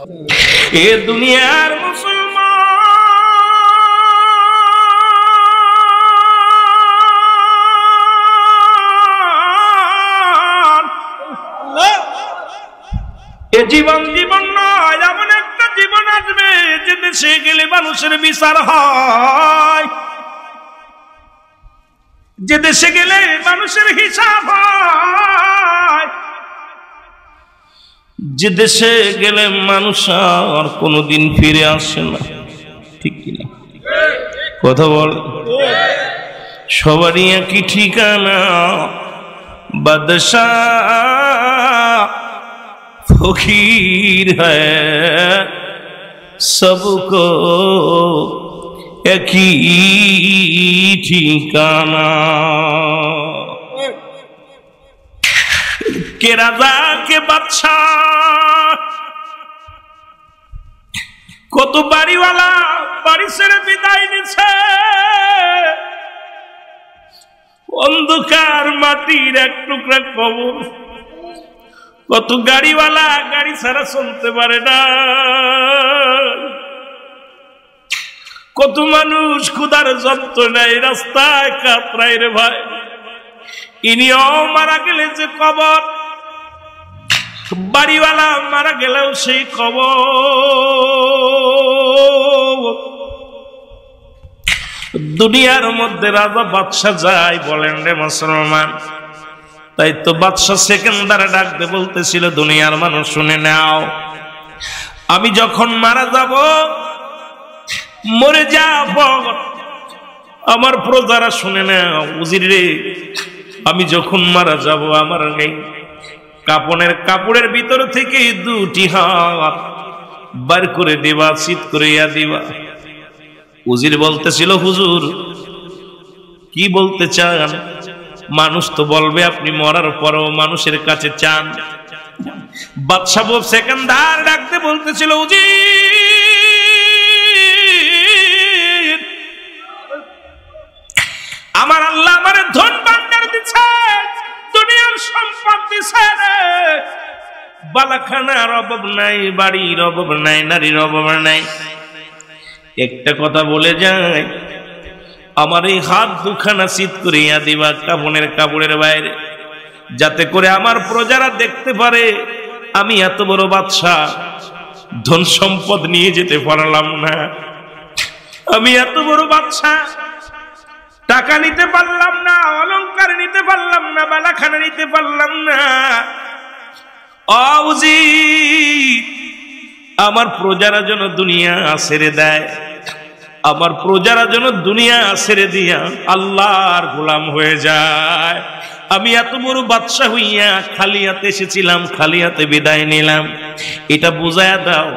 এ দুনিয়ার মুসলমান এ জীবন জীবন নয়, এমন একটা জীবন আসবে যে দেশে গেলে মানুষের বিচার হয়, যে দেশে গেলে মানুষের হিসাব হয়, যে দেশে গেলে মানুষ আর কোনোদিন ফিরে আসে না। ঠিক কিনা কথা বল? সবারই একই ঠিকানা, বাদশাহ ফকির হ্যাঁ সবকো একই ঠিকানা। কে রাজা কে বাদশাহ, কত বাড়িওয়ালা বাড়ি ছেড়ে বিদায় নিছে, অন্ধকার মাটির এক টুকরা কবর। কত গাড়িওয়ালা গাড়ি ছাড়া চলতে পারে না, কত মানুষ ক্ষুধার যন্ত্রণায় রাস্তায় কাতরায় রে ভাই। ইনিও মারা গেলে যে কবর, বাড়িওয়ালা মারা গেলেও সেই কবর। দুনিয়ার মধ্যে রাজা বাদশা যায় বলেন রে মুসলমান, তাই তো বাদশা সেকেন্দারে ডাকতে বলতেছিল দুনিয়ার মানুষ শুনে নাও, আমি যখন মারা যাব, মরে যাব, আমার প্রজারা শুনে নাও। উজির রে, আমি যখন মারা যাব আমার নেই কাপড়ের ভিতর থেকে দুটি হাত বার করে দিবা, শীত করে দিবা। উজির বলতেছিল হুজুর কি বলতে চান? মানুষ তো বলবে আপনি মরার পরও মানুষের কাছে চান। বাদশা সেকেন্দার ডাকতে বলতেছিল উজির, আমার আল্লাহ আমার ধন ভান্ডার দিচ্ছে, দুনিয়ার সম্পদ দিচ্ছে, বালাখানার অভাব নাই, বাড়ির অভাব নাই, নারীর অভাব নাই। একটা কথা বলে যায়, আমার এই হাত দুখানা শীত করিয়া দিবা কাপড়ের বাইরে, যাতে করে আমার প্রজারা দেখতে পারে আমি এত বড় বাদশাহ, ধন সম্পদ নিয়ে যেতে পারলাম না, আমি এত বড় বাদশাহ, টাকা নিতে পারলাম না, অলংকার নিতে পারলাম না, বালাখানা নিতে পারলাম না। আমার প্রজারা যেন দুনিয়া ছেড়ে দেয়, আমার প্রজারা যেন দুনিয়া ছেড়ে দিয়া আল্লাহর গোলাম হয়ে যায়। আমি এত বড় বাদশা হইয়া খালি হাতে এসেছিলাম, খালি হাতে বিদায় নিলাম। এটা বুঝায়া দাও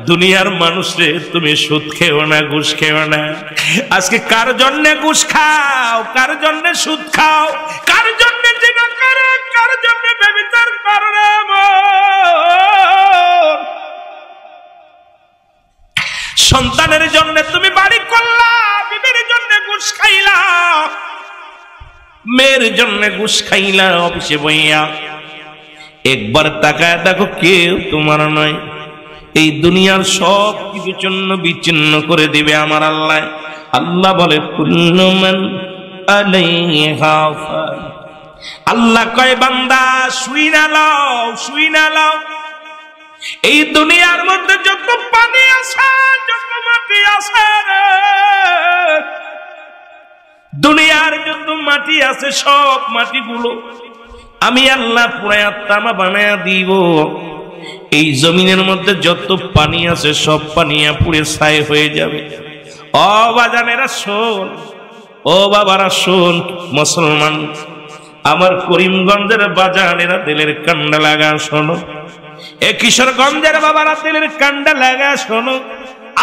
দুনিয়ার মানুষরে, তুমি সুদ খেও না, ঘুষ খেও না। আজকে কার জন্য ঘুষ খাও, কার জন্য সুদ খাও, কার জন্য জিনা করো, কার জন্য ব্যভিচার করো রে সন্তানের জন্য তুমি বাড়ি করলা, বিবির জন্য ঘুষ খাইলা, মেয়ের জন্য ঘুষ খাইলা, অফিসে বইয়া। একবার তাকায় দেখো কেউ তোমার নয়। এই দুনিয়ার সব কিছু জন্য বিচ্ছিন্ন করে দিবে আমার আল্লাহ। আল্লাহ বলে কুল্লু মান আলাইহা ফান। আল্লাহ কয় বান্দা শুই না লাও, এই দুনিয়ার মধ্যে যত পানি আছে, যত মাটি আছে, দুনিয়ার যত মাটি আছে, সব মাটিগুলো আমি আল্লাহ পুরায়া তামা বানায়া দিব। এই জমিনের মধ্যে যত পানি আছে সব পানি পুড়ে ছাই হয়ে যাবে। ও বাজানেরা শোন, ও বাবারা শোন, মুসলমান আমার করিমগঞ্জের বাজানেরা দিলের কান্ডা লাগা শোনো, এ কিশোরগঞ্জের বাবারা দিলের কান্ডা লাগা শোনো।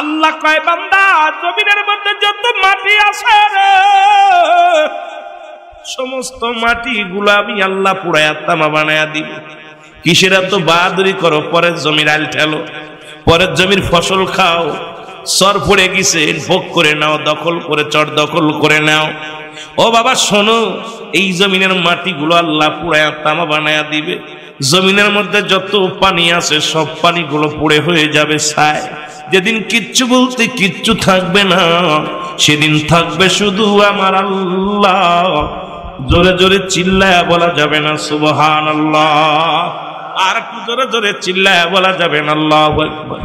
আল্লাহ কয় বান্দা জমিনের মধ্যে যত মাটি আছে সমস্ত মাটি গুলা আমি আল্লাহ পুরায়া তামা বানায়া দিব। কিসের এত বাহাদুরি করো? পরের জমির আল ঠেলো, পরের জমির ফসল খাও, সর পড়ে গেছে ভোগ করে নাও, দখল করে চর দখল করে নাও। ও বাবা শোনো, এই জমিনের মাটিগুলো আল্লাহ পুরায়া তামা বানায়া দিবে। জমিনের মধ্যে যত পানি আছে সব পানিগুলো পড়ে হয়ে যাবে ছাই। যেদিন কিচ্ছু বলতে কিচ্ছু থাকবে না, সেদিন থাকবে শুধু আমার আল্লাহ। জোরে জোরে চিল্লায়া বলা যাবে না সুবহানাল্লাহ? আর একটু জোরে জোরে চিল্লায়া বলা যাবে না আল্লাহু আকবার?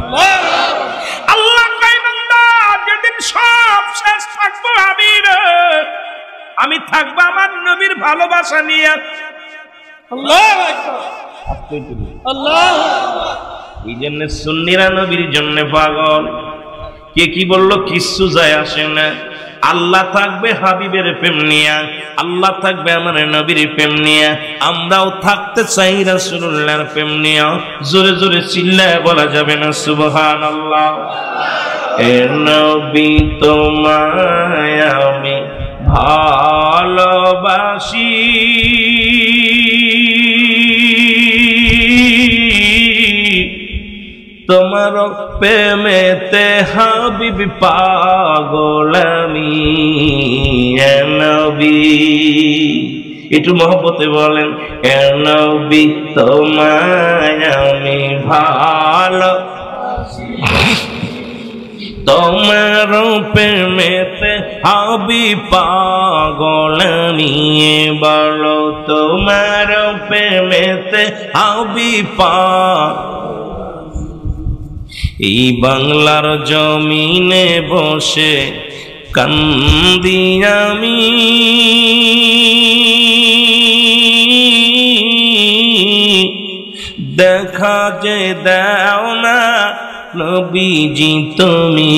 আল্লাহ কয় বান্দা, যেদিন সব শেষ থাকবো আমি থাকবো আমার নবীর ভালোবাসা নিয়ে। আল্লাহু আকবার, আল্লাহু আকবার। এই জন্য সুন্নিরা নবীর জন্য পাগল। কে কি বললো কিচ্ছু যায় আসে না। আল্লাহ থাকবে হাবিবের প্রেম নিয়া, আল্লাহ থাকবে আমার নবীর প্রেম নিয়া। আমরাও থাকতে চাই রাসূলুল্লাহর প্রেম নিয়া। জোরে জোরে চিল্লায় বলা যাবে না সুবহানাল্লাহ? এ নবী তোমায় আমি ভালোবাসি, তোমার প্রেমেতে হাবিব পাগল আমি। এ নবী, একটু মহব্বতে বলেন, এ নবী তোমায় আমি ভালোবাসি, তোমার প্রেমেতে হাবিব পাগল আমি। বলো তোমার প্রেমেতে হাবিব পাগল। এই বাংলার জমিনে বসে কান্দি আমি, দেখা যে দাও না নবীজি তুমি।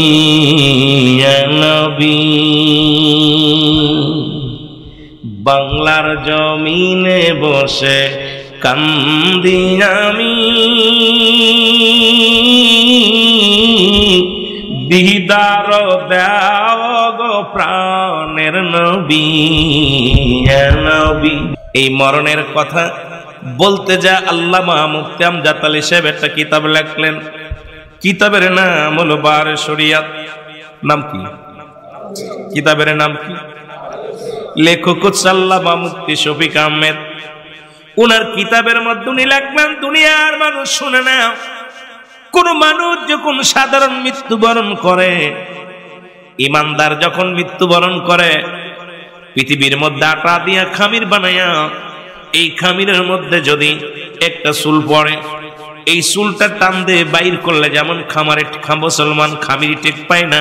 নবী, বাংলার জমিনে বসে কান্দি আমি, দিদার দাও গো প্রাণের নবী। নবী, এই মরণের কথা বলতে যা আল্লামা মুফতি আমজাদ আলী সাহেব একটা কিতাব লেখলেন। কিতাবের নাম হলো বারে শরিয়াত। নাম কি? কিতাবের নাম কি? লেখক হচ্ছে আল্লামা মুফতি শফিক আহমেদ। উনার কিতাবের মধ্যে উনি লেখলেন, দুনিয়ার মানুষ শুনে না, কোন মানুষ যখন সাধারণ মৃত্যুবরণ করে, ইমানদার যখন মৃত্যুবরণ করে, পৃথিবীর মধ্যে আটা দিয়া খামির বানাইয়া, এই খামিরের মধ্যে যদি একটা চুল পড়ে, এই চুলটা টান দিয়ে বাইর করলে যেমন মুসলমান খামির টেক পায় না,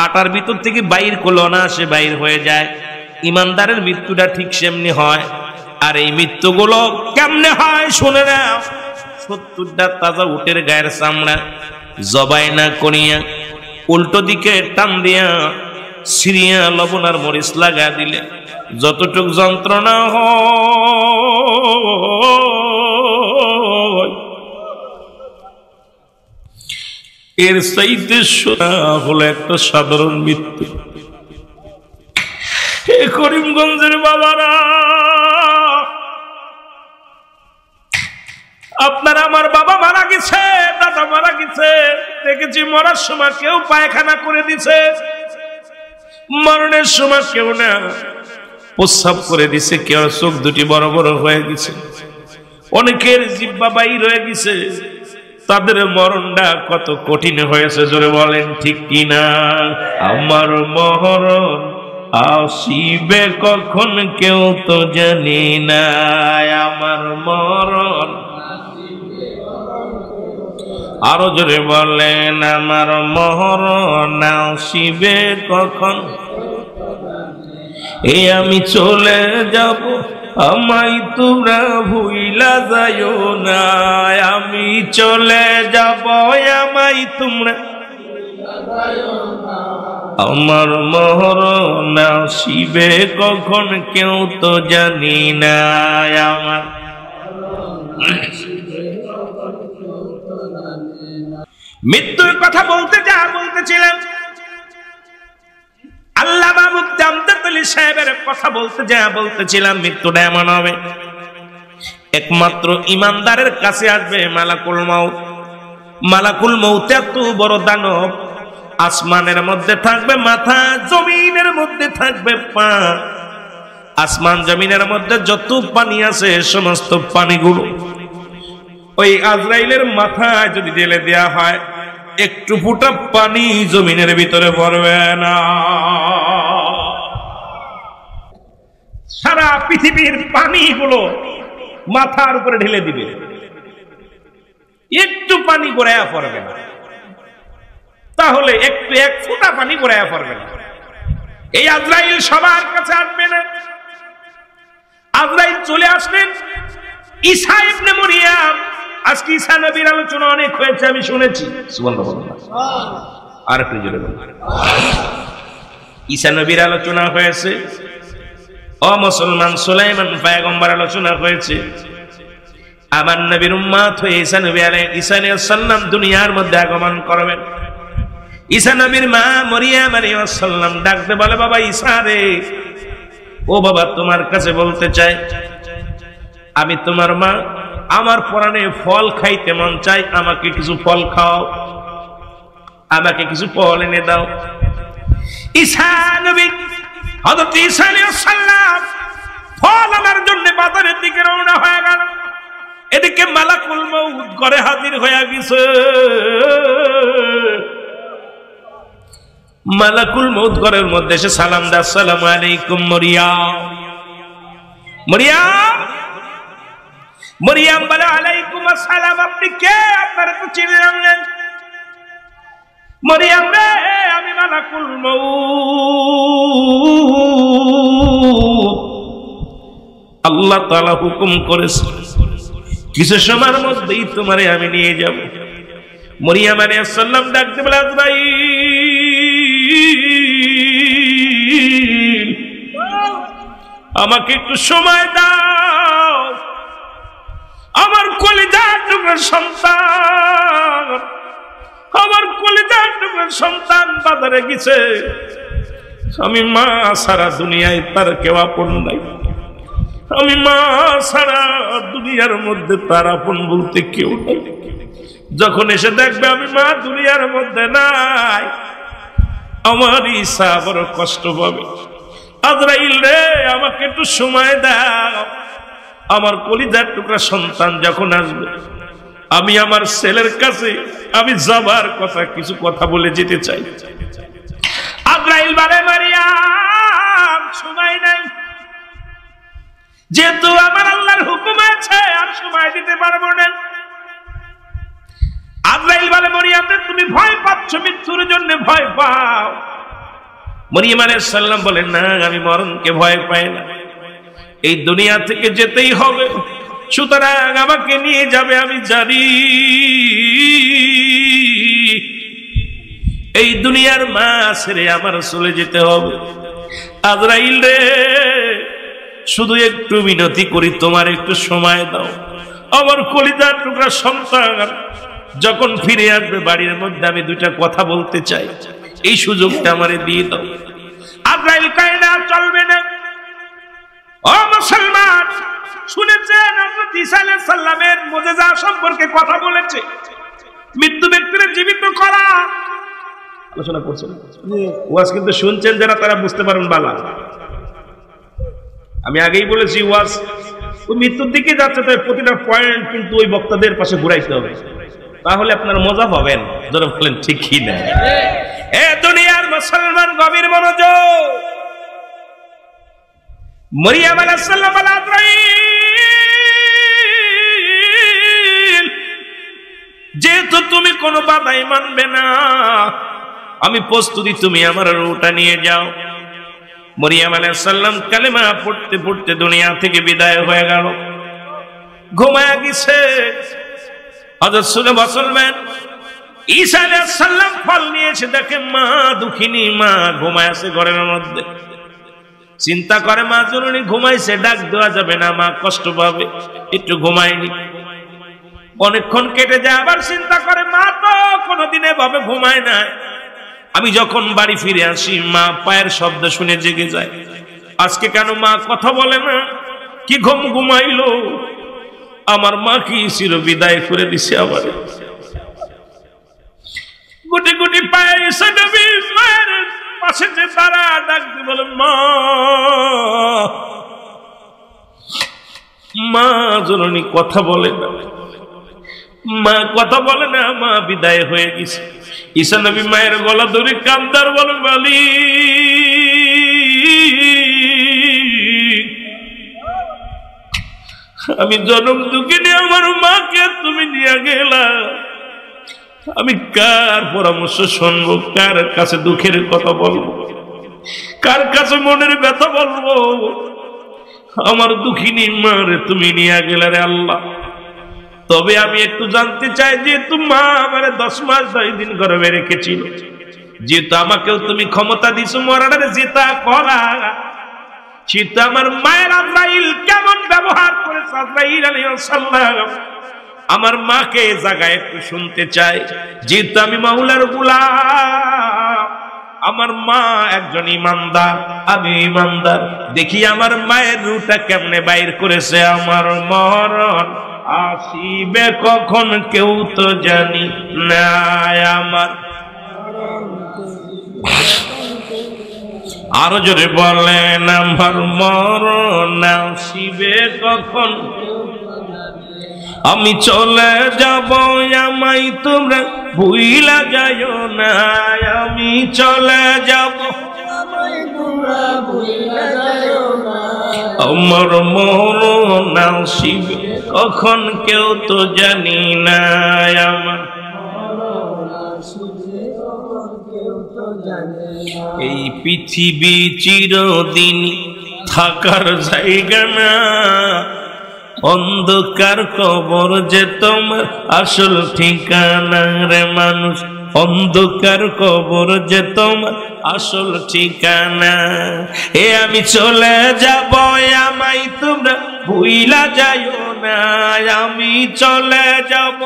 আটার ভিতর থেকে বাইর করলে অনায়াসে বাইর হয়ে যায়। ইমানদারের মৃত্যুটা ঠিক সেমনি হয়। আর এই মৃত্যুগুলো কেমনে হয় শুনে নাও। 70টা তাজা উটের গায়ের চামড়া জবাই না করিয়া উল্টো দিকে টান দিয়া সিরিয়া লবণ আর মরিচ লাগা দিলে যতটুক যন্ত্রণা হয়, এর চাইতে শোনা হলো একটা সাধারণ মৃত্যু। হে করিমগঞ্জের বাবারা, আপনার আমার বাবা মারা গেছে, দাদা মারা গেছে, দেখেছি মরার সময় কেউ পায়খানা করে দিছে, মরণের সময় কেউ না প্রস্রাব করে দিছে, কেউ চোখ দুটি বড় বড় হয়ে গেছে, অনেকের জিহ্বা বাইর হয়ে গেছে। তাদের মরণটা কত কঠিন হয়েছে জোরে বলেন ঠিক কিনা? আমার মরণ আসিবে কখন কেউ তো জানি না, আমার মরণ। আরো জোরে বলেন, আমার মরণ আসিবে কখন। এ আমি চলে যাব, আমায় তোমরা ভুইলা যাইও না, আমি চলে যাব, আমায় তোমরা। আমার মরণ আসিবে কখন কেউ তো জানি না, আমার। মৃত্যুর কথা বলতে যা বলতেছিলাম, আল্লামা মুফতি আমজাদ আলী সাহেবের কথা বলতে যা বলতেছিলাম, মৃত্যুটা এমন হবে একমাত্র ইমানদারের কাছে আসবে মালাকুল মউত। মালাকুল মউত এত বড় দানব, আসমানের মধ্যে থাকবে মাথা, জমিনের মধ্যে থাকবে পা। আসমান জমিনের মধ্যে যত পানি আছে সমস্ত পানিগুলো ওই আজরাইলের মাথায় যদি ঢেলে দেয়া হয়, একটু ফুটা পানি জমিনের ভিতরে পড়বে না। সারা পৃথিবীর পানিগুলো মাথার উপরে ঢেলে দিবে, একটু পানি গড়াইয়া পড়বে না। তাহলে একটু এক ফোঁটা পানি গড়াইয়া পড়বে না। এই আজরাইল সবার কাছে আসবে না। আজরাইল চলে আসলেন ঈসা ইবনে মরিয়ম। আজকে ঈসা নবীর আলোচনা অনেক হয়েছে, আমি শুনেছি। সুবহানাল্লাহ। আর একটু জোরে বলুন। ঈসা নবীর আলোচনা হয়েছে, ও মুসলমান সুলাইমান পয়গম্বর আলোচনা হয়েছে। আমার নবীর উম্মত হয়ে ঈসা নবী আলাইহিস সালাম দুনিয়ার মধ্যে আগমন করবেন। ঈসা নবীর মা মরিয়ম আলাইহিস সালাম ডাকতে বলে, বাবা ঈসা রে, ও বাবা তোমার কাছে বলতে চাই, আমি তোমার মা, আমার পরাণে ফল খাইতে মন চাই, আমাকে কিছু ফল খাও, আমাকে কিছু ফল এনে দাও। ঈসা নবী হযরত ঈসা আলাইহিস সালাম ফল আনার জন্য বাজারের দিকে রওনা হয়ে গেল। এদিকে মালাকুল মউত ঘরে হাজির হয়ে গেছে। মালাকুল মউত ঘরের মধ্যে এসে সালাম দেয়, আসসালামু আলাইকুম মরিয়ম। মরিয়ম মরিয়ম বলে, আলাইকুম আসসালাম। আপনি কে? আপনারা তো চিনলাম না। মরিয়ম রে, আমি মালাকুল মউত। আল্লাহ তাআলা হুকুম করেছে কিছু সময়ের মধ্যেই তোমারে আমি নিয়ে যাব। মরিয়ম আলাইহিস সালাম ডাকতে বলে, আজরাইল, আমাকে একটু সময় দাও। আমার কলিজার টুকরা সন্তান, আমার কলিজার টুকরা সন্তান বাজারে গেছে। আমি মা সারা দুনিয়ায় তার কেউ আপন নাই। আমি মা সারা দুনিয়ার মধ্যে তার আপন বলতে কেউ নাই। যখন এসে দেখবে আমি মা দুনিয়ার মধ্যে নাই, আমার ঈসা বড় কষ্ট পাবে। আজরাইল রে, আমাকে একটু সময় দাও। আমার কলিজার টুকরা সন্তান যখন আসবে, আমি আমার ছেলের কাছে আমি যাবার কথা, কিছু কথা বলে যেতে চাই। আজরাইল বলে, মারিয়াম, সময় নাই, যেহেতু আমার আল্লাহর হুকুম আছে, আর সময় দিতে পারবো না। আজরাইল বলে, মরিয়ম তুমি ভয় পাচ্ছ, মৃত্যুর জন্য ভয় পাও। মরিয়ম আলাইহিস সালাম বলেন, না, আমি মরণকে ভয় পাই না, এই দুনিয়া থেকে যেতেই হবে, সুতরাং আমাকে নিয়ে যাবে। আমি জানি এই দুনিয়ার মা ছেড়ে আমার চলে যেতে হবে। আজরাইল রে, শুধু একটু মিনতি করি, তোমার একটু সময় দাও। আমার কলিজার টুকরা সন্তান যখন ফিরে আসবে বাড়ির মধ্যে, আমি দুইটা কথা বলতে চাই, এই সুযোগটা আমারে দিয়ে দাও। আজরাইল কয়, না, চলবে না। ও মুসলমান, শুনেছেন হযরত ঈসা আলাইহিস সালামের মুজিজা সম্পর্কে কথা বলেছে, মৃত্যু ব্যক্তির জীবিত করা আলোচনা করছেন। ওয়াজ কিন্তু শুনছেন যারা, তারা বুঝতে পারেন বালা। আমি আগেই বলেছি, ওয়াজ ওই মৃত্যুর দিকে যাচ্ছে, তাই প্রতিটা পয়েন্ট কিন্তু ওই বক্তাদের পাশে ঘুরাইতে হবে, তাহলে আপনার মজা পাবেন। ধরে বলেন ঠিক কি না? এ দুনিয়ার মুসলমান, গভীর মনোযোগ। মরিয়ম আলাইহিস সালাম বলে, আজরাইল, যেহেতু তুমি কোনো বাধাই মানবে না, আমি প্রস্তুতি, তুমি আমার রূহটা নিয়ে যাও। মরিয়ম আলাইহিস সালাম কালেমা পড়তে পড়তে দুনিয়া থেকে বিদায় হয়ে গেল, ঘুমায়া গেছে। হযরত সুলাইমান ঈসা আলাইহিস সালাম ফল নিয়ে এসে দেখে মা দুঃখিনী, মা ঘুমায় আছে ঘরের মধ্যে। চিন্তা করে মা জননী ঘুমাইছে, ডাক দেওয়া যাবে না, মা কষ্ট পাবে, একটু ঘুমায়নি। অনেকক্ষণ কেটে যায়, আবার চিন্তা করে মা তো কোনোদিন এভাবে ঘুমায় না। আমি যখন বাড়ি ফিরে আসি, মা পায়ের শব্দ শুনে জেগে যায়। আজকে কেন মা কথা বলে না? কি ঘুমাইলো? আমার মা কি চির বিদায় করে দিছে আবার। গুটি গুটি পায়ে ঈসা নবীর মায়ের পাশে যে তারা ডাকতে বলে, মা, মা জননী কথা বলে না। মা কথা বলে না, মা বিদায় হয়ে গেছে। ঈসা নবী মায়ের গলা ধরে কান্দার বলেন, মালিক আমি জনম দুঃখিনী, আমার মাকে তুমি নিয়ে গেলা, আমি কার পরামর্শ শুনবো, কার কাছে দুঃখের কথা বলবো, কার কাছে মনের ব্যথা বলবো? আমার দুঃখিনী মারে তুমি নিয়ে গেলে রে আল্লাহ। তবে আমি একটু জানতে চাই, যেহেতু মা আমার 10 মাস 10 দিন গর্ভে রেখেছিল, যেহেতু আমাকেও তুমি ক্ষমতা দিছো মরার যেটা করা, সেটা আমার মায়ের আজরাইল কেমন ব্যবহার করেছে আজরাইল আলাইহিস সালাম, আমার মাকে জায়গায় একটু শুনতে চাই। যেহেতু আমি মাওলার গোলাম, আমার মা একজন ইমানদার, আমি ইমানদার, দেখি আমার মায়ের রূহটা কেমনে বাইর করেছে। আমার মরণ আসিবে কখন কেউ তো জানি না, আমার আরো জোরে বলেন, আমার মরণ আসিবে কখন, আমি চলে যাব, আমায় তোমরা ভুইলা যাইও না, আমি চলে যাব, আমার মরণ আসিবে কখন কেউ তো জানি না, আমার এই পৃথিবী চিরদিন থাকার জায়গা না, অন্ধকার কবর যে তোমার আসল ঠিকানা রে মানুষ, অন্ধকার কবর যে তোমার আসল ঠিকানা। এ আমি চলে যাব, আমায় তোমরা ভুইলা যাইও না, আমি চলে যাব,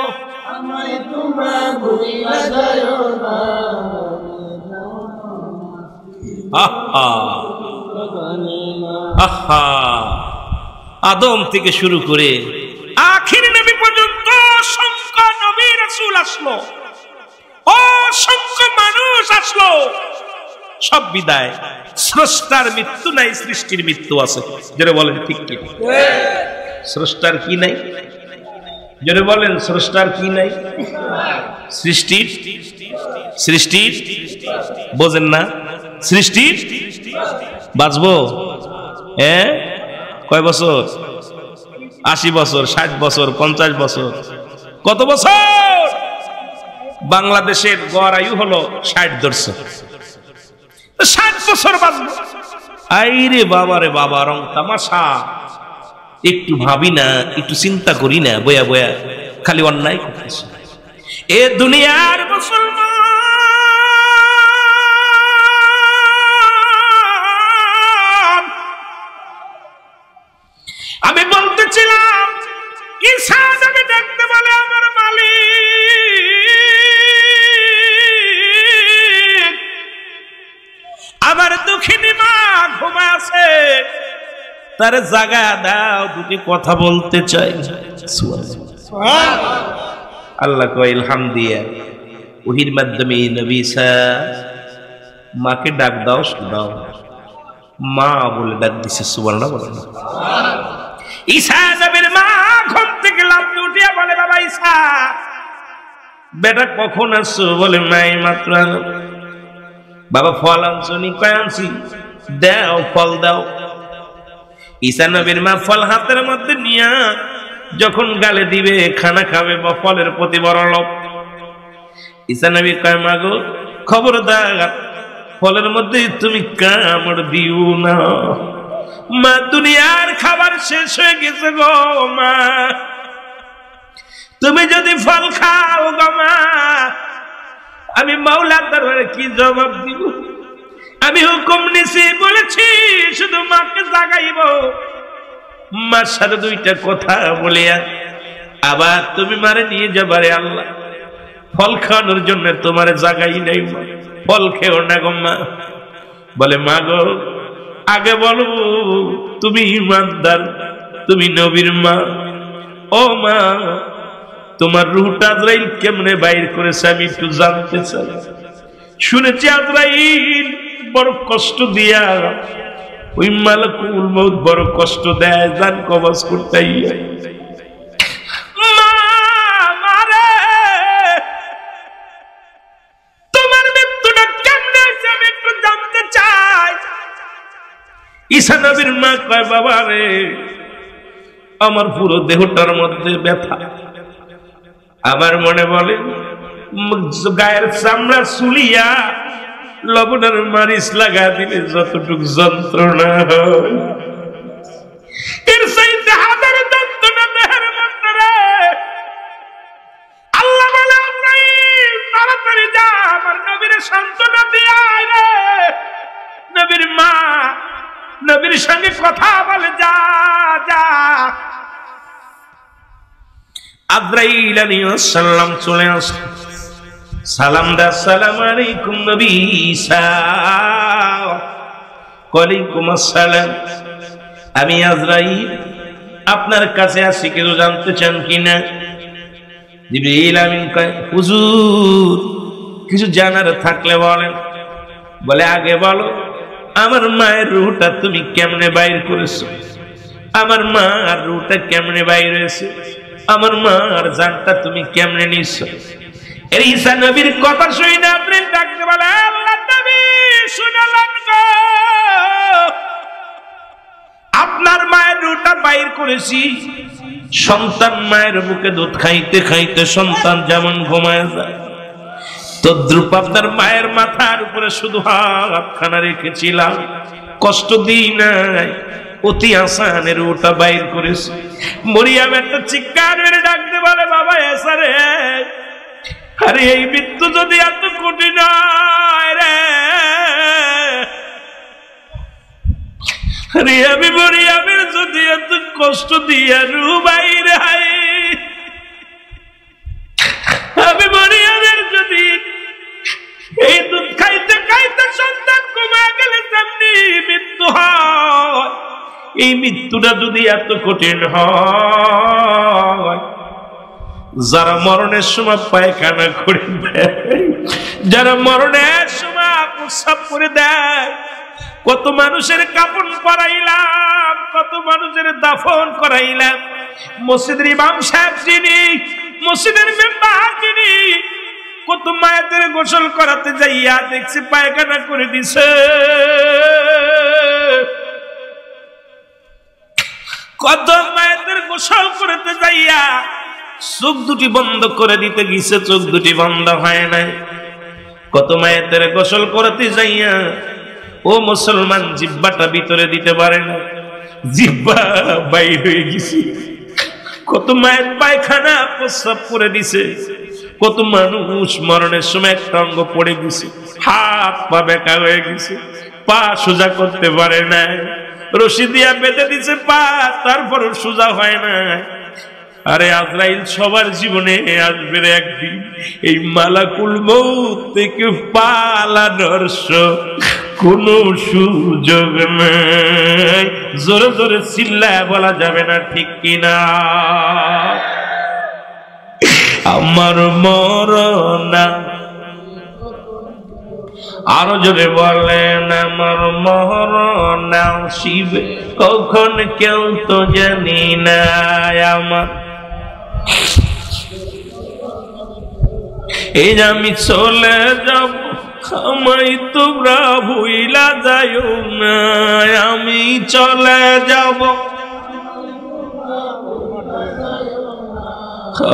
আমায় তোমরা ভুইলা যাইও না। আহা আহা, আদম থেকে শুরু করে আখির নবী পর্যন্ত অসংখ্য নবী রাসূল আসলো, অসংখ্য মানুষ আসলো, সব বিদায়। স্রষ্টার মৃত্যু নাই, সৃষ্টির মৃত্যু আছে। যারা বলেন ঠিক কি? স্রষ্টার কি নাই? যারা বলেন স্রষ্টার কি নাই? সৃষ্টির, সৃষ্টির বোঝেন না? সৃষ্টির বাঁচবো কয় বছর? 80 বছর, 60 বছর, 50 বছর, কত বছর? বাংলাদেশের গড় আয়ু হলো 60 ধরছে, 60 বছর বাঁচবো। আইরে বাবা রে বাবা, রং তামাশা। একটু ভাবি না, একটু চিন্তা করি না, বয়া বয়া খালি অন্যায় করতেছে এ দুনিয়ার মুসলমান। আমি বলতেছিলাম, ঈসা নবী দেখতে বলে, আমার মালিক, আমার দুঃখিনী মা ঘুমায় আছে, তারে জাগা দাও, দুটি কথা বলতে চাই। আল্লাহ কয় ইলহাম দিয়া ওহির মাধ্যমে নবী ঈসা মাকে ডাক দাও, দাও, মা বলে ডাক দিছে। সুবহানাল্লাহ বলেন। ঈসা নবীর মা ঘুম থেকে লাফিয়ে উঠিয়া বলে, বাবা ঈসা, বেটা কখন আসছো? বলে মাই মাত্র আনো। বাবা ফল আনছো নি? কয় আনছি। দাও, ফল দাও। ঈসা নবীর মা ফল হাতের মধ্যে নিয়া যখন গালে দিবে, খানা খাবে, বা ফলের প্রতি বড় লোভ। ঈসা নবী কয়, মা গো খবরদার, ফলের মধ্যে তুমি কামড় দিও না। মা, দুনিয়ার খাবার শেষ হয়ে গেছে গো মা, তুমি যদি ফল খাও গো মা, আমি মাওলার দরবারে কি জবাব দিব? আমি হুকুম নিছি, বলেছি শুধু মাকে জাগাইব, মার সাথে দুইটা কথা বলিয়া আবার তুমি মারে নিয়ে যাবারে আল্লাহ। ফল খাওয়ানোর জন্য তোমারে জাগাই নাই, ফল খেও না গো মা। বলে, মা গো আগে বলো, তুমি ইমানদার, তুমি নবীর মা। ও মা, তোমার রূহটা আজরাইল কেমনে বাইর করেছে আমি একটু জানতে চাই। শুনেছি আজরাইল বড় কষ্ট দিয়া, ওই মালাকুল মউত বড় কষ্ট দেয় জান কবজ করতে। মা, মারে ঈসা নবীর মা কয় বাবা রে আমার পুরো দেহটার মধ্যে ব্যথা। আমার মনে বলে গায়ের চামড়া চুলিয়া লবণের মারিচ লাগা দিলে যতটুকু যন্ত্রণা হয় এর চাইতে হাজার যন্ত্রণা দেহের মধ্যে রে। আল্লাহ বলে তাড়াতাড়ি যা আমার নবীর সান্ত্বনা দিয়ে আয় রে। নবীর মা নবীর সঙ্গে কথা বলে যা যা। আজরাইল আলাইহিস সালাম চলে আসে, সালাম দা আসসালামু আলাইকুম নবী ঈসা। ওয়ালাইকুম আসসালাম। আমি আজরাইল আপনার কাছে আসি, কিছু জানতে চান কিনা? জিবরিল আমিন কয় হুজুর কিছু জানার থাকলে বলেন। বলে আগে বলো আমার মায়ের রূহটা তুমি কেমনে বাইর করেছো? আমার মার রূহটা কেমনে বাইর হয়েছে? আমার মার জানটা তুমি কেমনে নিছো? এর ঈসা নবীর কথা শুনে আপনি ডাকতে বলে আল্লাহর নবী শুনলাম তো আপনার মায়ের রূহটা বাইর করেছি। সন্তান মায়ের বুকে দুধ খাইতে খাইতে সন্তান যেমন ঘুমায় যায় তদ্রুপ আপনার মায়ের মাথার উপরে শুধু হাতখানা রেখেছিলাম, কষ্ট দিই নাই, অতি আসানের ওটা বাইর করেছি। মরিয়াম একটা চিৎকার মেরে ডাকতে বলে বাবা এসা রে, আরে এই মৃত্যু যদি এত কঠিন হয় রে, আরে আমি মরিয়ামের যদি এত কষ্ট দিয়া রু বাইরে হাই, আমি মরিয়ামের যদি এই দুধ খাইতে খাইতে সন্তান কমে গেলে তেমনি মৃত্যু হয়, এই মৃত্যুটা যদি এত কঠিন হয়, যারা মরণের সময় পায়খানা করে দেয়, যারা মরণের সময় প্রস্রাব করে দেয়, কত মানুষের কাফন পরাইলাম, কত মানুষের দাফন করাইলাম, মসজিদের ইমাম সাহেব যিনি, মসজিদের মেম্বার যিনি, কত মায়েদের গোসল করাতে যাইয়া দেখছি পায়খানা করে দিছে, কত মায়েদের গোসল করতে যাইয়া চোখ দুটি বন্ধ করে দিতে গেছে, চোখ দুটি বন্ধ হয় নাই, কত মায়েদের গোসল করতে যাইয়া ও মুসলমান জিহ্বাটা ভিতরে দিতে পারে না, জিহ্বা বাইর হয়ে গেছে, কত মায়ের পায়খানা প্রস্রাব করে দিছে, কত মানুষ মরণের সময় একটা অঙ্গ পড়ে গেছে, হাত পা বেঁকা হয়ে গেছে, পা সোজা করতে পারে না, রশি দিয়া বেঁধে দিছে পা, তারপর সোজা হয় না। আরে আজরাইল সবার জীবনে আসবে একদিন, এই মালাকুল মউত থেকে পালানোর কোন সুযোগ নাই, জোরে জোরে চিল্লায় বলা যাবে না, ঠিক কিনা? আমার মরণ, আরো জোরে বলেন আমার মরণ শিব কখন কেউ তো জানি না, আমার এই যে আমি চলে যাব আমায় তোমরা ভুইলা যাইও না, আমি চলে যাব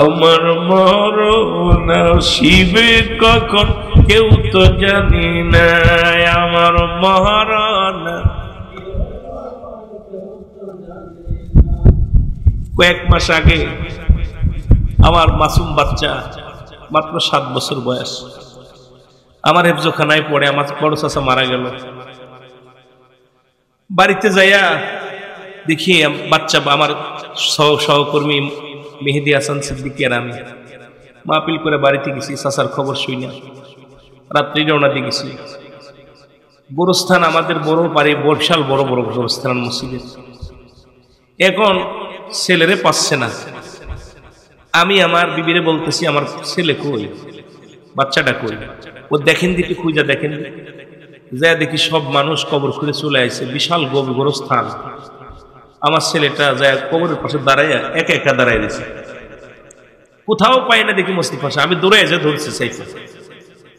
আমার মরণ শিবে কখন কেউ তো জানি না, আমার মরণ। কয়েক মাস আগে আমার মাসুম বাচ্চা মাত্র 7 বছর বয়স, আমার হেফজোখানায় পড়ে আমার বড় চাচা মারা গেল। বাড়িতে যাইয়া দেখি বাচ্চা, আমার সহকর্মী মেহেদি হাসান সিদ্দিকের আমি মাহফিল করে বাড়িতে গেছি, চাচার খবর শুই না, রাত্রি রওনা দিয়ে গেছি। গোরস্থান আমাদের বড় বাড়ি, বিশাল বড় বড় গোরস্থান মসজিদে, এখন ছেলেরে পাচ্ছে না। আমি আমার বিবিরে বলতেছি আমার ছেলে কই, বাচ্চাটা কই, ও দেখেন দিকে খুঁজা দেখেন, যা দেখি সব মানুষ কবর খুলে চলে আসছে, বিশাল গোরস্থান। আমার ছেলেটা যায় কবরের পাশে দাঁড়াইয়া একা একা দাঁড়াই দিয়েছে, কোথাও পাই না দেখি মসজিদ পাশে। আমি দৌড়ে এসে ধরছি, চাইছি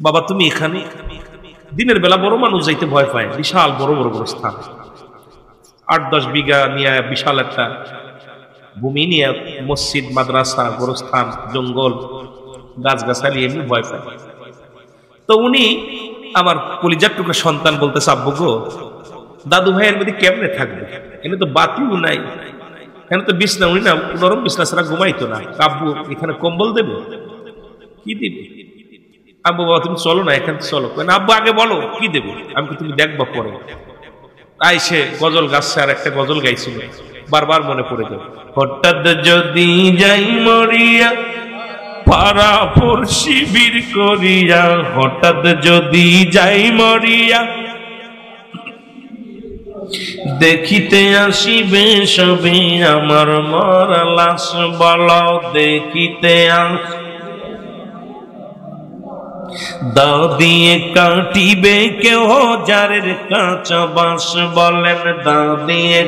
বাবা তুমি এখানে? দিনের বেলা বড় মানুষ যাইতে ভয় পায়, বিশাল বড় বড় গোরস্থান। 8-10 বিঘা নিয়ে বিশাল একটা ভূমি নিয়ে মসজিদ, মাদ্রাসা, গোরস্থান, জঙ্গল, গাছগাছালি এমনি ভয় পায়। তো উনি আমার কলিজার টুকরা সন্তান বলতেছে, আব্বু গো, দাদু ভাইয়ের মধ্যে কেমনে থাকবে, এখানে তো বাতিও নাই, এখানে তো বিছনা, উনি না নরম বিছনা ছাড়া ঘুমাইতো না। আব্বু এখানে কম্বল দেবে? কি দিবে? আব্বু বাবা তুমি চলো না, এখানে চলো। আব্বু আগে বলো কি দেবে, আমি তুমি দেখবা পরে। তাই সে গজল গাছে আর একটা গজল গাইছিল, বারবার মনে পড়ে যায়। হঠাৎ যদি যাই মরিয়া পাড়া পড়শি বীর করিয়া, হঠাৎ যদি যাই মরিয়া দেখিতে আসিবে সবে আমার মরা লাশ, বলো দেখিতে দাও দিয়ে কাটিবে কেউ যারের কাঁচা বাঁশ, বলেন দাও দিয়ে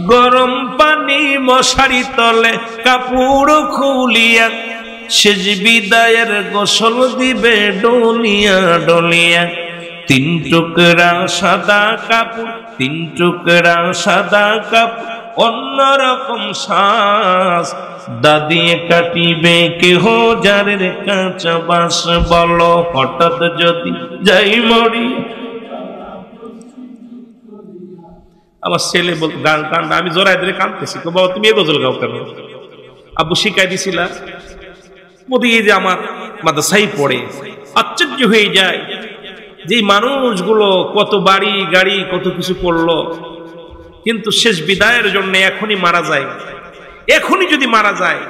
গরম পানি মশারি তলে কাপড় খুলিয়া শেষ বিদায়ের গোসল দিবে ডলিয়া ডলিয়া। 3 টুকরা সাদা কাপড়, 3 টুকরা সাদা কাপড়, অন্যরকম শ্বাস দাদিয়ে কাটিবে কেহ যারের কাঁচা বাঁশ, বলো হঠাৎ যদি যাই মরি। আমার ছেলে বল গান গান, আমি জোরাই ধরে কাঁদতেছি, বাবা তুমি এ গজল গাও কেন? আব্বু শিখাই দিছিলা। মোদি যে আমার মাদ্রাসায় পড়ে, আশ্চর্য হয়ে যায় যে মানুষগুলো কত বাড়ি গাড়ি কত কিছু করলো, কিন্তু শেষ বিদায়ের জন্য এখনই মারা যায়। এখনই যদি মারা যায়,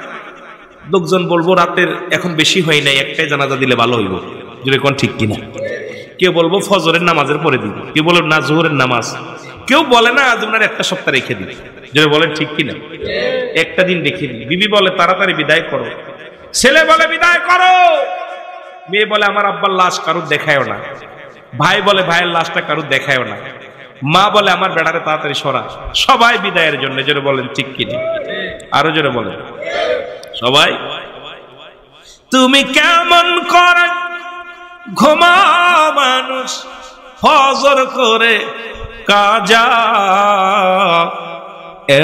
লোকজন বলবো রাতের এখন বেশি হয় নাই, একটাই জানাজা দিলে ভালো হইব, যদি কোন ঠিক কিনা। কেউ বলবো ফজরের নামাজের পরে দিব, কেউ বলবো না জোহরের নামাজ, কেউ বলে না আজ ওনার একটা সপ্তাহ রেখে দিই, যদি বলেন ঠিক কিনা, একটা দিন রেখে দিই। বিবি বলে তাড়াতাড়ি বিদায় করো, ছেলে বলে বিদায় করো, মেয়ে বলে আমার আব্বার লাশ কারুর দেখায়ও না, ভাই বলে ভাইয়ের লাশটা কারুর দেখায়ও না, মা বলে আমার বেড়ারে তাড়াতাড়ি সরা। সবাই বিদায়ের জন্য, জোরে বলেন ঠিক কিনা, আরো জোরে বলেন সবাই। তুমি কেমন করে ঘুমা মানুষ ফজর করে কাজা,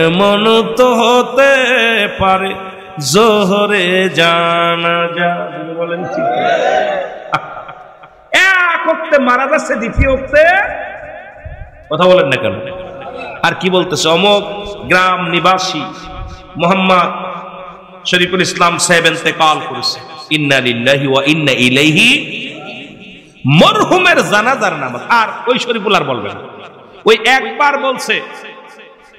এমন তো হতে পারে জোহরে জানাজা, বলেন ঠিক। এক ওক্তে মারা যাচ্ছে, দ্বিতীয় ওক্তে কথা বলেন না কেন? আর কি বলতেছে, অমুক গ্রাম নিবাসী মোহাম্মদ শরীফুল ইসলাম সাহেব ইন্তেকাল করেছে, ইন্না লিল্লাহি ওয়া ইন্না ইলাইহি। মরহুমের জানাজার নামাজ, আর ওই শরীফুল আর বলবে না, ওই একবার বলছে,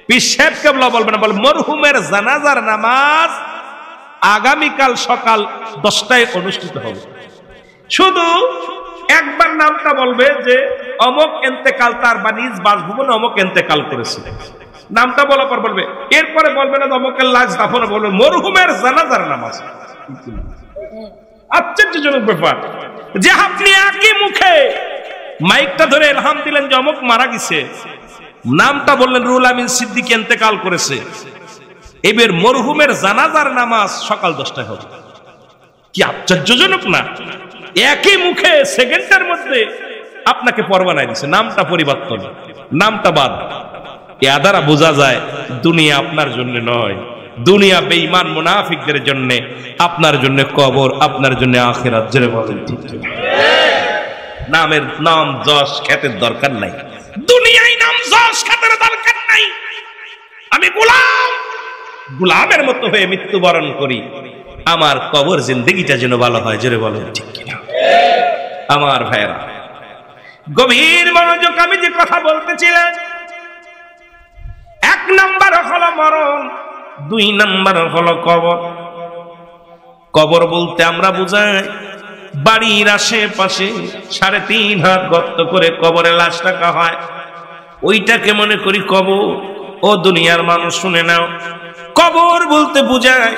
পীর সাহেব কেবলা বলবে না, বলে মরহুমের জানাজার নামাজ আগামীকাল সকাল 10টায় অনুষ্ঠিত হবে। শুধু একবার নামটা বলবে যে অমুক ইন্তেকাল, তার বা নিজ বাসভবনে অমুক ইন্তেকাল করেছে, নামটা বলার পর বলবে, এরপরে বলবে না অমুকের লাশ দাফন, বলবে মরহুমের জানাজার নামাজ। আশ্চর্যজনক ব্যাপার যে আপনি একই মুখে মাইকটা ধরে ইলহাম দিলেন যে অমুক মারা গেছে, নামটা বললেন রুহুল আমিন সিদ্দিকী ইন্তেকাল করেছে, এবার মরহুমের জানাজার নামাজ সকাল 10টায় হবে। কি আশ্চর্যজনক না? একই মুখে সেকেন্ডের মধ্যে আপনাকে পরবানায় দিছে, নামটা পরিবর্তন, নামটা বাদ। এ দ্বারা বোঝা যায় দুনিয়া আপনার জন্য নয়, দুনিয়া বেঈমান মুনাফিকদের জন্য, আপনার জন্য কবর, আপনার জন্য আখিরাত। জেনে বলেন ঠিক ঠিক। নামের নাম যশ খ্যাতের দরকার নাই, দুনিয়ায় নাম যশ খ্যাতের দরকার নাই। আমি গোলাম, গোলামের মতো হয়ে মৃত্যুবরণ করি, আমার কবর জিন্দেগিটা যেন ভালো হয়। জোরে বলেন ঠিক কিনা? আমার ভাইরা গভীর মনোযোগ, আমি যে কথা বলতেছিলাম, 1 নাম্বার হলো মরণ, 2 নাম্বার হলো কবর। কবর বলতে আমরা বুঝাই বাড়ির আশেপাশে 3.5 হাত গর্ত করে কবরে লাশ রাখা হয়, ওইটাকে মনে করি কবর। ও দুনিয়ার মানুষ শুনে নাও, কবর বলতে বুঝায়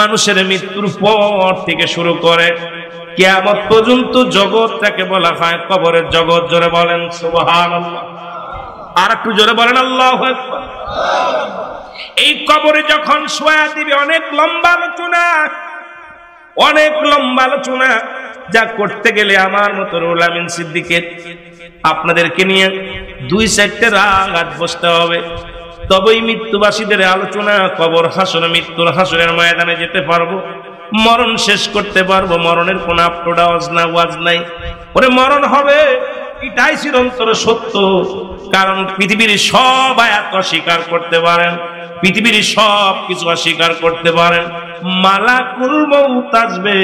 মানুষের মৃত্যুর পর থেকে শুরু করে কিয়ামত পর্যন্ত জগৎটাকে বলা হয় কবরের জগৎ। জোরে বলেন সুবহানাল্লাহ, আর একটু জোরে বলেন আল্লাহু আকবার। এই কবরে যখন শোয়া দিবে, অনেক লম্বা আলোচনা, অনেক লম্বা আলোচনা, যা করতে গেলে আমার মতো রুহুল আমিন সিদ্দিকের আপনাদেরকে নিয়ে 2-4টা রাত বসতে হবে, তবেই মৃত্যুবাসীদের আলোচনা, কবর হাসর, মৃত্যুর হাসরের ময়দানে যেতে পারবো, মরণ শেষ করতে পারবো। মরণের কোন আপটোডা ওয়াজ নাই। ওরে মরণ হবে, এটাই চিরন্তর সত্য। কারণ পৃথিবীর সব আয়াত অস্বীকার করতে পারেন, পৃথিবীর সব কিছু অস্বীকার করতে পারেন, মালাকুল মউত আসবে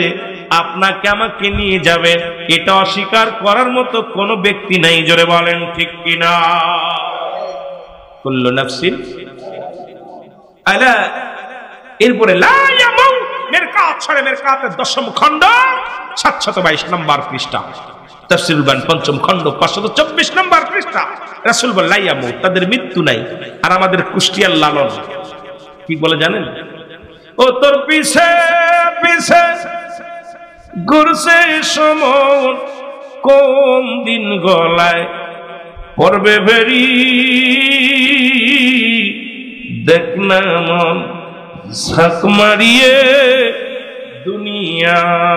আপনাকে আমাকে নিয়ে যাবে, এটা অস্বীকার করার মতো কোনো ব্যক্তি নাই। জোরে বলেন ঠিক কিনা? কুল্লু নাফসিন আলা। এরপরে লা ইয়ামুত, মিরকাত সূরা মিরকাতের 10ম খণ্ড 722 নম্বর পৃষ্ঠা, তাফসীরুল বায়ান 5ম খণ্ড 524 নম্বর পৃষ্ঠা। রাসূল বলেন লা ইয়ামুত, তাদের মৃত্যু নাই। আর আমাদের কুষ্টিয়ার লালন কি বলে জানেন? ও তোর পিছে পিছে ঘুরছে সমন, কোন দিন গলায় পড়বে ভেরি, দেখ না মন ঝাঁক মারিয়ে দুনিয়াদারি।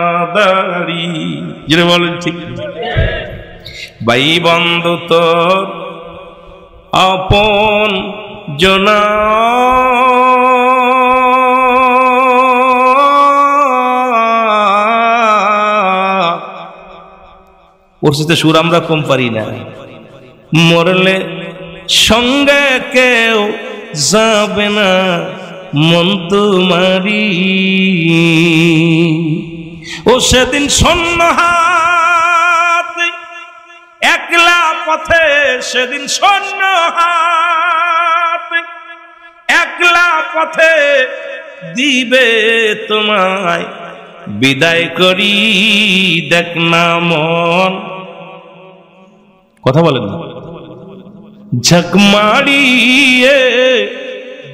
যেটা বলেন ঠিক। ভাই বন্ধু তোর আপন জনা, ওর সাথে সুর আমরা কম পারি না। মরলে সঙ্গে কেউ যাবে না, মন তোমারি। ও সেদিন শূন্য হাত একলা পথে, সেদিন শূন্য হাত একলা পথে দিবে তোমায় বিদায় করি, দেখ না মন। কথা বলেন না। ঝাঁক মারিয়ে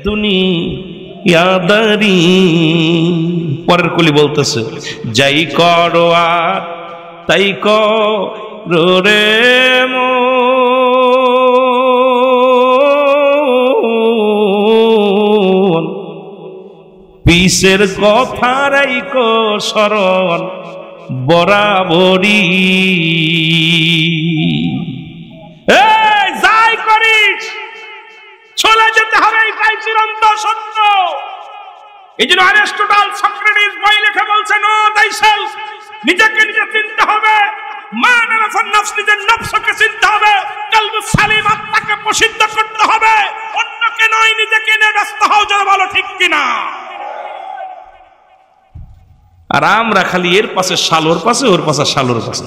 দুনিয়াদারি। পরের কলি বলতেছে, যাই করো আর তাই করো রে মন, পিসের কথা রাইকো স্মরণ বরাবরই। যাই করিস চলে যেতে হবে, এটাই চিরন্তন সত্য। এই জন্য অ্যারিস্টটল সক্রেটিস বই লিখে বলছে, নো thyself, নিজেকে নিজে চিনতে হবে। মান আরাফান নফস, নিজের নফসকে চিনতে হবে। কলবুস সালিম, আত্মাকে প্রসিদ্ধ করতে হবে, অন্যকে নয়, নিজেকে নিয়ে ব্যস্ত হও। যারা বলো ঠিক কিনা? আর আমরা খালি এর পাশে শালোর পাশে, ওর পাশে শালোর পাশে।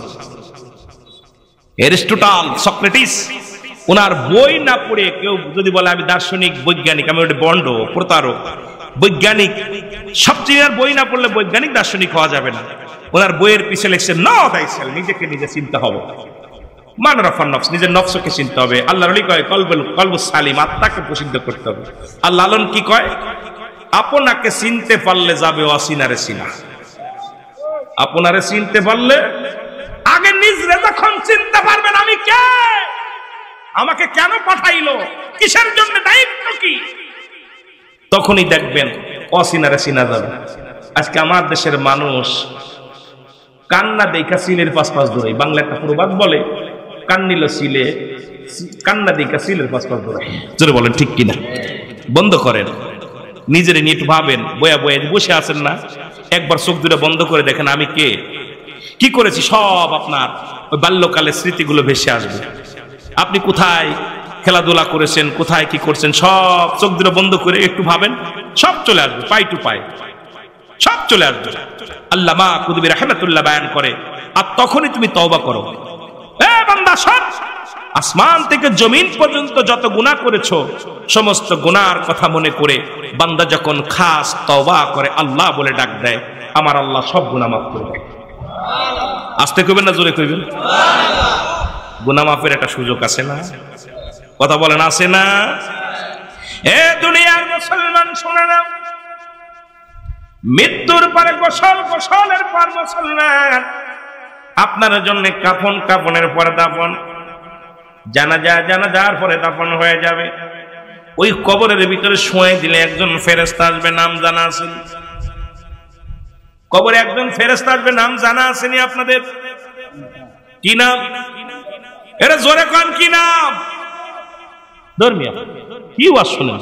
অ্যারিস্টটল সক্রেটিস ওনার বই না পড়ে কেউ যদি বলে আমি দার্শনিক বৈজ্ঞানিক, আমি ওটা বন্ড প্রতারক। বৈজ্ঞানিক সবচেয়ে বই না পড়লে বৈজ্ঞানিক দার্শনিক হওয়া যাবে না। ওনার বইয়ের পিছে লিখছে নো thyself, নিজেকে নিজে চিনতে হবে। মান আরাফান নফস, নিজের নফসকে চিনতে হবে। আল্লাহর ওলি কয় কলবুস সালিম, আত্মাকে প্রসিদ্ধ করতে হবে। আর লালন কি কয়? আপনাকে চিনতে পারলে যাবে অচিনারে চিনা। আপনারে চিনতে পারলে, আগে নিজরে যখন চিনতে পারবেন আমি কে, আমাকে কেন পাঠাইলো, কিসের জন্য, দায়িত্ব কি, তখনই দেখবেন অচিনারে চিনা যাবে। আজকে আমার দেশের মানুষ কান্না দেখা সিলের পাশ পাশ দৌড়াই। বাংলা একটা প্রবাদ বলে, কান্নিল সিলে, কান্না দেখা সিলের পাশ পাশ দৌড়াই। জোরে বলেন ঠিক কিনা? বন্ধ করেন, নিজের নিয়ে একটু ভাবেন। বয়া বয়া বসে আছেন না, একবার চোখ দুটো বন্ধ করে দেখেন আমি কে, কি করেছি। সব আপনার ওই বাল্যকালের স্মৃতিগুলো ভেসে আসবে। আপনি কোথায় খেলাধুলা করেছেন, কোথায় কি করছেন, সব চোখ দুটো বন্ধ করে একটু ভাবেন, সব চলে আসবে, পাই টু পাই সব চলে আসবে। আল্লামা কুতুবী রাহমাতুল্লাহ বয়ান করে, আর তখনই তুমি তওবা করো। এ বান্দা শোন, আসমান থেকে জমিন পর্যন্ত যত গুনাহ করেছো, সমস্ত গুনার কথা মনে করে বান্দা যখন খাস তওবা করে, আল্লাহ বলে ডাক দেয়, আমার আল্লাহ সব গুনাহ মাফ করে দেয়। আস্তে কইবেন না জোরে কইবেন? গুনাহ মাফের একটা সুযোগ আছে না? কথা বলেন, আছে না? এ দুনিয়ার মুসলমান শোনে না, মৃত্যুর পরে গোসল, গোসলের পর মুসলমান আপনার জন্য কাফন, কাফনের পরে দাফন, জানাজা, জানাজার পরে দাফন হয়ে যাবে। ওই কবরের ভিতরে শুয়ে দিলে একজন ফেরেশতা আসবে, নাম জানা আছে। কবরে একজন ফেরেশতা আসবে, নাম জানা আসেনি আপনাদের? কি নাম? এরা জোরে কোন কি নাম? ধর্মিয়া কি ওয়াজ শুনেন?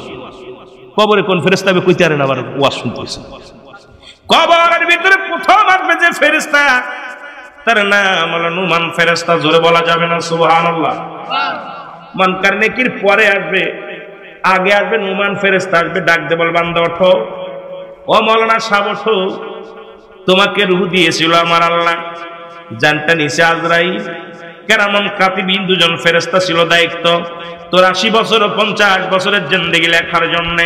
কবরে কোন ফেরেশতা হবে কইতে পারেন, আবার ওয়াজ শুনতেছে। কবরের ভিতরে প্রথম আসবে যে ফেরেশতা, তার নাম হলো নুমান ফেরেশতা। জোরে বলা যাবে না সুবহানাল্লাহ? মুনকার নেকির পরে আসবে, আগে আসবে নুমান ফেরেশতা আসবে, ডাক দে বল বান্দা ওঠো, ও মাওলানা সাহেব ওঠো, তোমাকে রূহ দিয়েছিল আমার আল্লাহ, জানটা নিচে আজরাইল, কেরামন কাতিবিন দুজন ফেরেশতা ছিল দায়িত্ব, তোর 80 বছর ও 50 বছরের জিন্দেগি লেখার জন্য।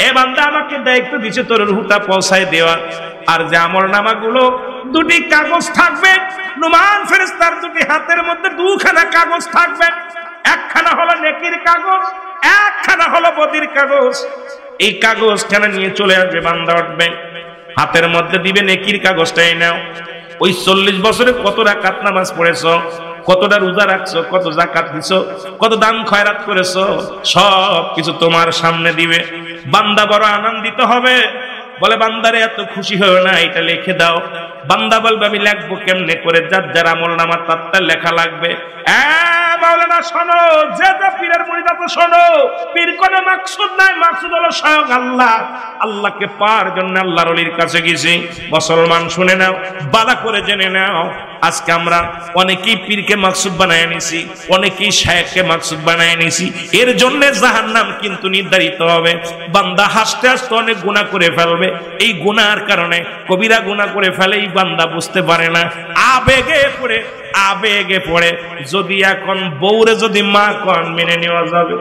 এ বান্দা আমাকে দায়িত্ব দিছে তোর রূহটা পৌঁছায় দেওয়া, আর যে আমলনামাগুলো দুটি কাগজ থাকবে, নুমান ফেরেশতার দুটি হাতের মধ্যে দুখানা কাগজ থাকবে, একখানা হলো নেকির কাগজ, একখানা হলো বদির কাগজ। এই কাগজখানা নিয়ে চলে আসবে, বান্দা উঠবে, হাতের মধ্যে দিবে নেকির কাগজটাই নাও, ওই 40 বছরে কত রাকাত নামাজ পড়েছো, কতটা রোজা রাখছো, কত যাকাত দিছো, কত দান খয়রাত করেছো, সব কিছু তোমার সামনে দিবে। বান্দা বড় আনন্দিত হবে, বলে বান্দারে এত খুশি হয়েও না, এটা লিখে দাও। বান্দা বলবে আমি লিখবো কেমনে করে, যার যার আমলনামা তার লেখা লাগবে। মাওলানা শোনো, যে যে পীরের মুরিদ তো শোনো, পীর কোনো মাকসুদ নাই, মাকসুদ হলো স্বয়ং আল্লাহ। আল্লাহকে পাওয়ার জন্য আল্লাহর ওলির কাছে গেছি। মুসলমান শুনে নাও, বালা করে জেনে নাও, আজকে আমরা অনেকেই পীরকে মাকসুদ বানায় নিছি, অনেকেই শায়েখকে মাকসুদ বানায় নিছি। এর জন্য জাহান্নাম কিন্তু নির্ধারিত হবে। বান্দা হাসতে হাসতে অনেক গুনাহ করে ফেলবে, এই গুনার কারণে কবিরা গুনাহ করে ফেলে, এই বান্দা বুঝতে পারে না, আবেগে পড়ে। যদি এখন বউরে যদি মা কন মেনে নেওয়া যাবে?